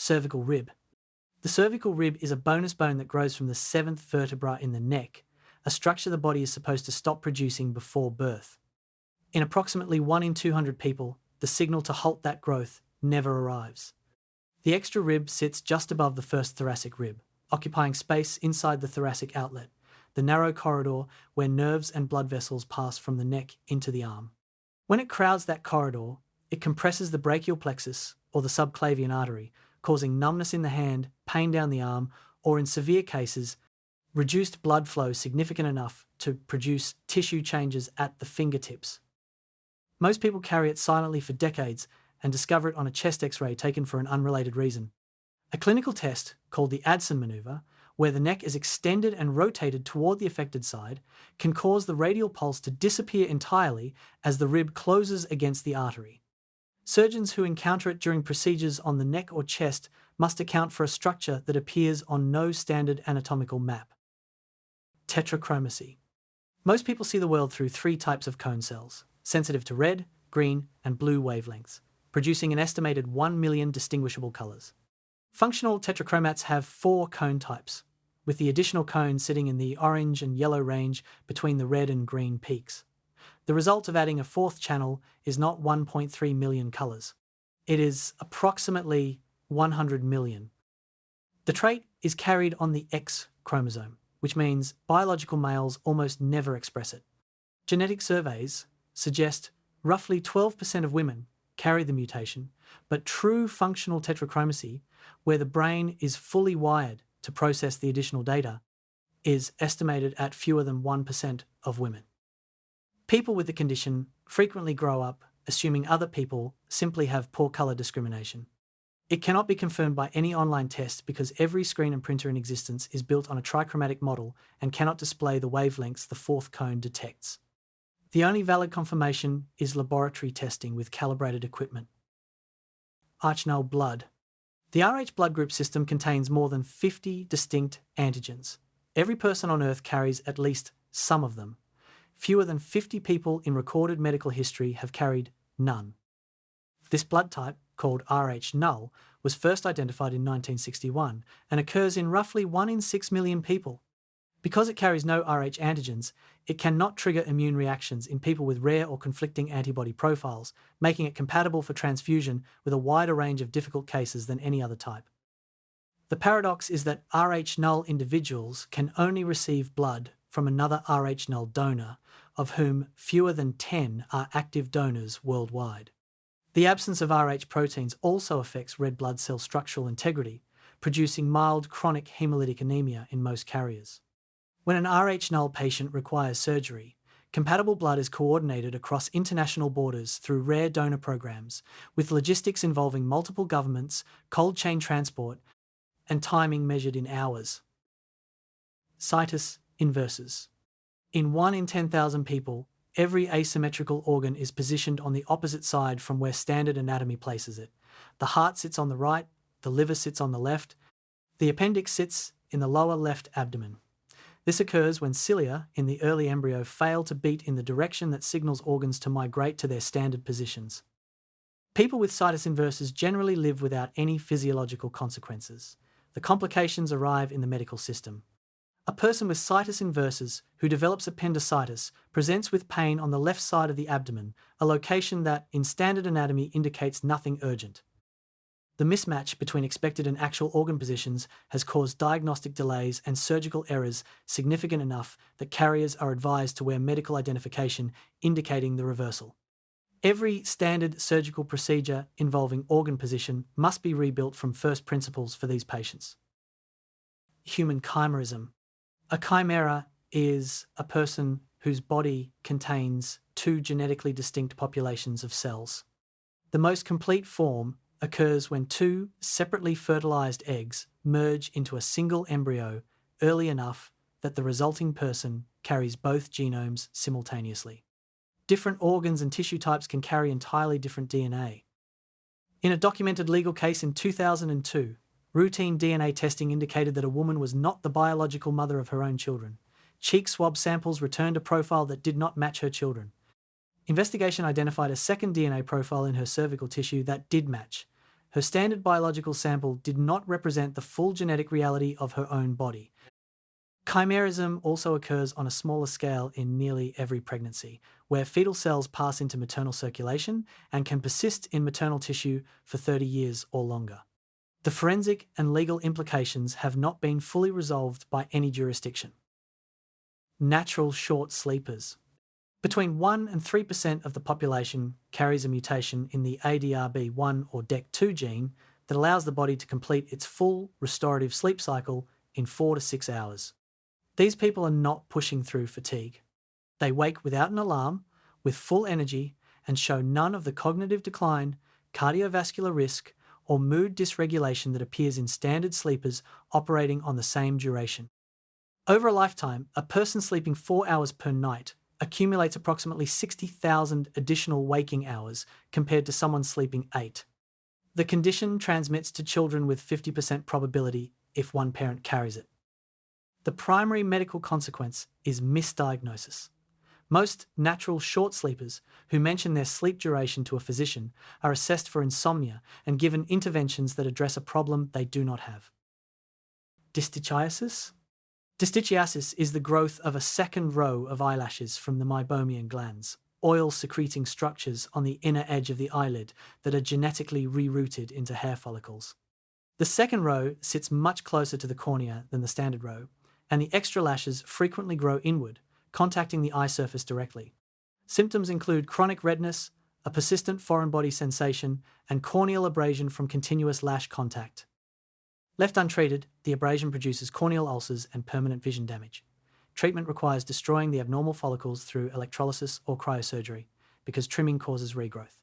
cervical rib. The cervical rib is a bonus bone that grows from the seventh vertebra in the neck, a structure the body is supposed to stop producing before birth. In approximately 1 in 200 people, the signal to halt that growth never arrives. The extra rib sits just above the first thoracic rib, occupying space inside the thoracic outlet, the narrow corridor where nerves and blood vessels pass from the neck into the arm. When it crowds that corridor, it compresses the brachial plexus, or the subclavian artery, causing numbness in the hand, pain down the arm, or in severe cases, reduced blood flow significant enough to produce tissue changes at the fingertips. Most people carry it silently for decades and discover it on a chest X-ray taken for an unrelated reason. A clinical test, called the Adson maneuver, where the neck is extended and rotated toward the affected side, can cause the radial pulse to disappear entirely as the rib closes against the artery. Surgeons who encounter it during procedures on the neck or chest must account for a structure that appears on no standard anatomical map. Tetrachromacy. Most people see the world through 3 types of cone cells, sensitive to red, green, and blue wavelengths, producing an estimated 1 million distinguishable colours. Functional tetrachromats have 4 cone types, with the additional cone sitting in the orange and yellow range between the red and green peaks. The result of adding a 4th channel is not 1.3 million colours. It is approximately 100 million. The trait is carried on the X chromosome, which means biological males almost never express it. Genetic surveys suggest roughly 12% of women carry the mutation, but true functional tetrachromacy, where the brain is fully wired to process the additional data, is estimated at fewer than 1% of women. People with the condition frequently grow up assuming other people simply have poor colour discrimination. It cannot be confirmed by any online test because every screen and printer in existence is built on a trichromatic model and cannot display the wavelengths the 4th cone detects. The only valid confirmation is laboratory testing with calibrated equipment. Rh blood. The Rh blood group system contains more than 50 distinct antigens. Every person on Earth carries at least some of them. Fewer than 50 people in recorded medical history have carried none. This blood type, called Rh null, was first identified in 1961 and occurs in roughly 1 in 6 million people. Because it carries no Rh antigens, it cannot trigger immune reactions in people with rare or conflicting antibody profiles, making it compatible for transfusion with a wider range of difficult cases than any other type. The paradox is that Rh null individuals can only receive blood from another Rh null donor, of whom fewer than 10 are active donors worldwide. The absence of Rh proteins also affects red blood cell structural integrity, producing mild chronic hemolytic anemia in most carriers. When an Rh null patient requires surgery, compatible blood is coordinated across international borders through rare donor programs, with logistics involving multiple governments, cold chain transport, and timing measured in hours. Situs inversus. In 1 in 10,000 people, every asymmetrical organ is positioned on the opposite side from where standard anatomy places it. The heart sits on the right, the liver sits on the left, the appendix sits in the lower left abdomen. This occurs when cilia in the early embryo fail to beat in the direction that signals organs to migrate to their standard positions. People with situs inversus generally live without any physiological consequences. The complications arrive in the medical system. A person with situs inversus who develops appendicitis presents with pain on the left side of the abdomen, a location that, in standard anatomy, indicates nothing urgent. The mismatch between expected and actual organ positions has caused diagnostic delays and surgical errors significant enough that carriers are advised to wear medical identification indicating the reversal. Every standard surgical procedure involving organ position must be rebuilt from first principles for these patients. Human chimerism. A chimera is a person whose body contains 2 genetically distinct populations of cells. The most complete form occurs when 2 separately fertilized eggs merge into a single embryo early enough that the resulting person carries both genomes simultaneously. Different organs and tissue types can carry entirely different DNA. In a documented legal case in 2002, routine DNA testing indicated that a woman was not the biological mother of her own children. Cheek swab samples returned a profile that did not match her children. Investigation identified a second DNA profile in her cervical tissue that did match. her standard biological sample did not represent the full genetic reality of her own body. Chimerism also occurs on a smaller scale in nearly every pregnancy, where fetal cells pass into maternal circulation and can persist in maternal tissue for 30 years or longer. The forensic and legal implications have not been fully resolved by any jurisdiction. Natural short sleepers. Between 1 and 3% of the population carries a mutation in the ADRB1 or DEC2 gene that allows the body to complete its full restorative sleep cycle in 4 to 6 hours. These people are not pushing through fatigue. They wake without an alarm, with full energy, and show none of the cognitive decline, cardiovascular risk, or mood dysregulation that appears in standard sleepers operating on the same duration. Over a lifetime, a person sleeping 4 hours per night accumulates approximately 60,000 additional waking hours compared to someone sleeping 8. The condition transmits to children with 50% probability if one parent carries it. The primary medical consequence is misdiagnosis. Most natural short sleepers who mention their sleep duration to a physician are assessed for insomnia and given interventions that address a problem they do not have. Dystichiasis? Dystichiasis is the growth of a second row of eyelashes from the meibomian glands, oil-secreting structures on the inner edge of the eyelid that are genetically rerouted into hair follicles. The second row sits much closer to the cornea than the standard row, and the extra lashes frequently grow inward, contacting the eye surface directly. Symptoms include chronic redness, a persistent foreign body sensation, and corneal abrasion from continuous lash contact. Left untreated, the abrasion produces corneal ulcers and permanent vision damage. Treatment requires destroying the abnormal follicles through electrolysis or cryosurgery, because trimming causes regrowth.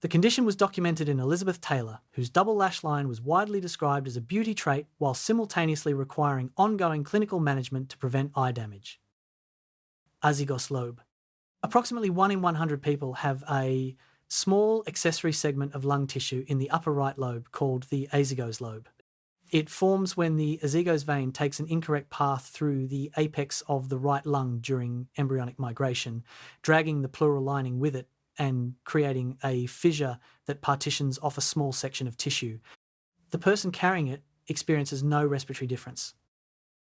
The condition was documented in Elizabeth Taylor, whose double lash line was widely described as a beauty trait while simultaneously requiring ongoing clinical management to prevent eye damage. Azygos lobe. Approximately 1 in 100 people have a small accessory segment of lung tissue in the upper right lobe called the azygos lobe. It forms when the azygos vein takes an incorrect path through the apex of the right lung during embryonic migration, dragging the pleural lining with it and creating a fissure that partitions off a small section of tissue. The person carrying it experiences no respiratory difference.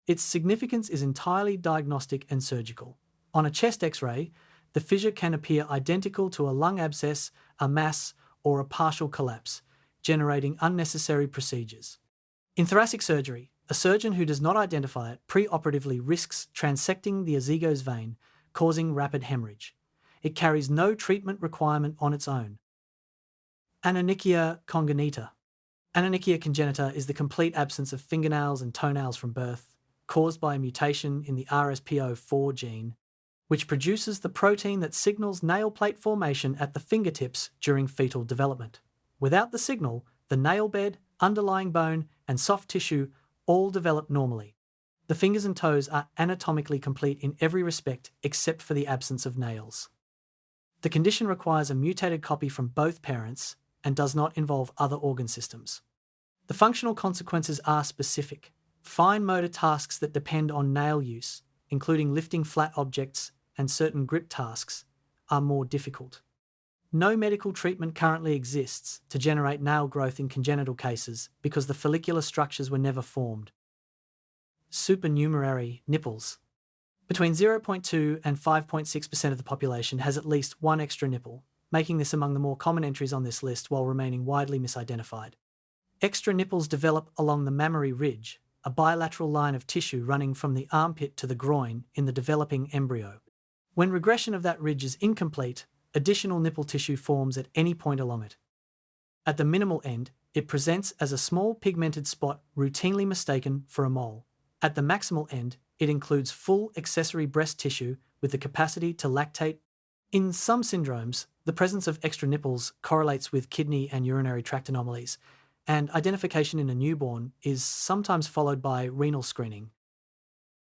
Its significance is entirely diagnostic and surgical. On a chest X-ray, the fissure can appear identical to a lung abscess, a mass, or a partial collapse, generating unnecessary procedures. In thoracic surgery, a surgeon who does not identify it preoperatively risks transecting the azygos vein, causing rapid hemorrhage. It carries no treatment requirement on its own. Anonychia congenita. Anonychia congenita is the complete absence of fingernails and toenails from birth, caused by a mutation in the RSPO4 gene, which produces the protein that signals nail plate formation at the fingertips during fetal development. Without the signal, the nail bed, underlying bone, and soft tissue all develop normally. The fingers and toes are anatomically complete in every respect except for the absence of nails. The condition requires a mutated copy from both parents and does not involve other organ systems. The functional consequences are specific. Fine motor tasks that depend on nail use, including lifting flat objects and certain grip tasks, are more difficult. No medical treatment currently exists to generate nail growth in congenital cases because the follicular structures were never formed. Supernumerary nipples. Between 0.2 and 5.6% of the population has at least one extra nipple, making this among the more common entries on this list while remaining widely misidentified. Extra nipples develop along the mammary ridge, a bilateral line of tissue running from the armpit to the groin in the developing embryo. When regression of that ridge is incomplete, additional nipple tissue forms at any point along it. At the minimal end, it presents as a small pigmented spot routinely mistaken for a mole. At the maximal end, it includes full accessory breast tissue with the capacity to lactate. In some syndromes, the presence of extra nipples correlates with kidney and urinary tract anomalies, and identification in a newborn is sometimes followed by renal screening.